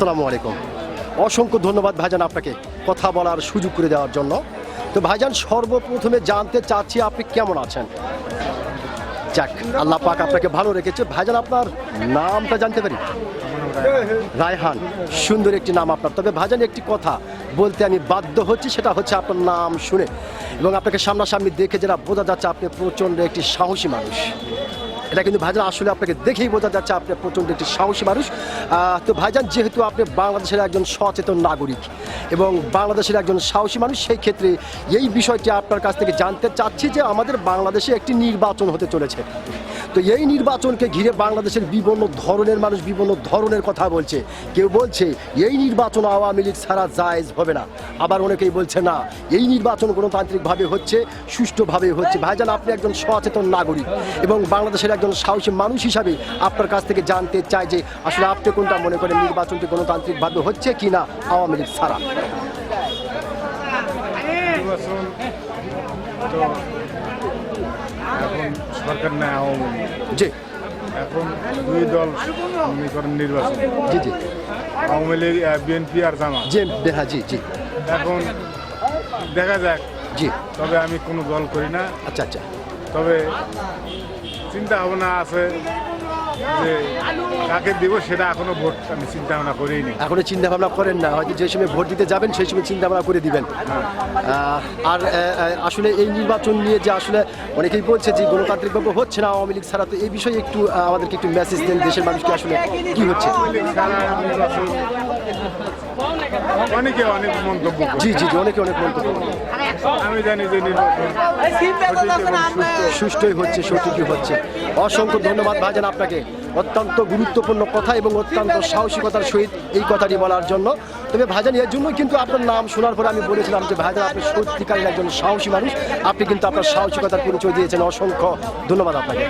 আসসালামু আলাইকুম। অসংখ্য ধন্যবাদ ভাইজান আপনাকে কথা বলার সুযোগ করে দেওয়ার জন্য। তো ভাইজান সর্বপ্রথমে জানতে চাচ্ছি আপনি কেমন আছেন? যাক, আল্লাহ পাক আপনাকে ভালো রেখেছে। ভাইজান আপনার নামটা জানতে পারি? রায়হান, সুন্দর একটি নাম আপনার। তবে ভাইজান একটি কথা বলতে আমি বাধ্য হচ্ছি, সেটা হচ্ছে আপনার নাম শুনে এবং আপনাকে সামনাসামনি দেখে যেটা বোঝা যাচ্ছে আপনি প্রচণ্ড একটি সাহসী মানুষ। এটা কিন্তু ভাইজান আসলে আপনাকে দেখেই বোঝা যাচ্ছে আপনি প্রচণ্ড একটি সাহসী মানুষ। তো ভাইজান যেহেতু আপনি বাংলাদেশের একজন সচেতন নাগরিক এবং বাংলাদেশের একজন সাহসী মানুষ, সেই ক্ষেত্রে এই বিষয়টি আপনার কাছ থেকে জানতে চাচ্ছি যে আমাদের বাংলাদেশে একটি নির্বাচন হতে চলেছে। তো এই নির্বাচনকে ঘিরে বাংলাদেশের বিভিন্ন ধরনের মানুষ বিভিন্ন ধরনের কথা বলছে। কেউ বলছে এই নির্বাচন আওয়ামী লীগ ছাড়া জায়েজ হবে না, আবার অনেকেই বলছে না এই নির্বাচন গণতান্ত্রিকভাবে হচ্ছে, সুষ্ঠুভাবে হচ্ছে। ভাইজান আপনি একজন সচেতন নাগরিক এবং বাংলাদেশের একজন সাহসী মানুষ হিসাবে আপনার কাছ থেকে জানতে চাই যে আসলে আপনি কোনটা মনে করেন, নির্বাচনটি গণতান্ত্রিকভাবে হচ্ছে কি না আওয়ামী লীগ ছাড়া? নির্বাচন তো এখন সরকার নেয় আওয়ামী লীগ, জি এখন দুই দল মনে করেন নির্বাচন, জি জি আওয়ামী লীগ বিএনপি আর জামাত। জি হ্যাঁ জি জি এখন দেখা যাক, জি। তবে আমি কোনো দল করি না। আচ্ছা আচ্ছা, তবে চিন্তা ভাবনা আছে যে কাকে দিব, সেটা এখনো ভোট আমি চিন্তা ভাবনা করিনি। এখনো চিন্তা ভাবনা করেন না, হয়তো যে সময় ভোট দিতে যাবেন সেই সময় চিন্তা ভাবনা করে দিবেন। আর আসলে এই নির্বাচন নিয়ে যে আসলে অনেকেই বলছে যে গণতান্ত্রিকভাবে হচ্ছে না আওয়ামী লীগ ছাড়া, তো এই বিষয়ে একটু আমাদেরকে একটু মেসেজ দেন দেশের মানুষকে আসলে কি হচ্ছে। সারা নির্বাচন অনেকে অনেক মন্তব্য করে। জি জি জি, অনেকে অনেক মন্তব্য করে। আমি জানি যে নির্বাচন সঠিক এবং সুষ্ঠুই হচ্ছে, সঠিকই হচ্ছে। অসংখ্য ধন্যবাদ ভাইজান আপনাকে অত্যন্ত গুরুত্বপূর্ণ কথা এবং অত্যন্ত সাহসিকতার সহিত এই কথাটি বলার জন্য। তবে ভাইজান এর জন্য কিন্তু আপনার নাম শোনার পরে আমি বলেছিলাম যে ভাইজান আপনি সত্যিকারের একজন সাহসী মানুষ, আপনি কিন্তু আপনার সাহসিকতার পরিচয় দিয়েছেন। অসংখ্য ধন্যবাদ আপনাকে।